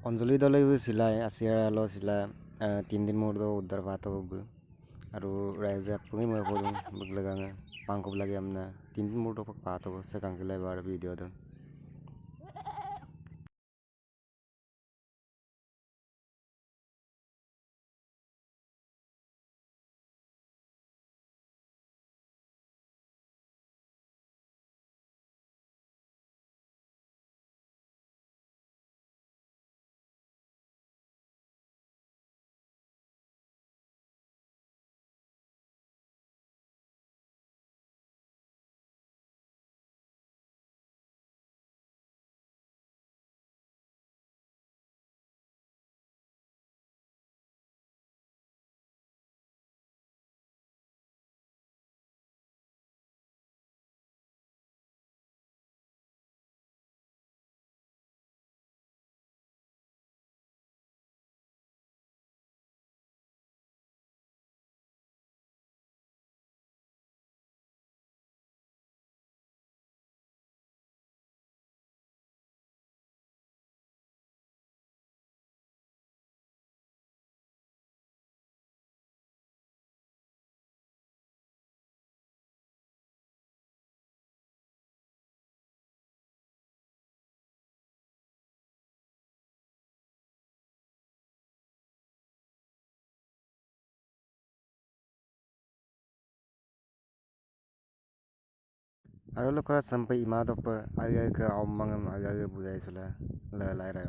অঞ্জলি দলে চিলাই আচিয়াৰালো চিলাই 3 দিন মূৰত উদ্ধাৰ পাতো আৰু ৰাইজে আপুনি মই কৰো বগলাগাঙে পাংকব লাগে আমনা 3 দিন মূৰত পাতো সেকাংকিলাই বার ভিডিও দন আৰু lokra sampai ima dop aga-aga omangam aga-aga budai sula la lai rai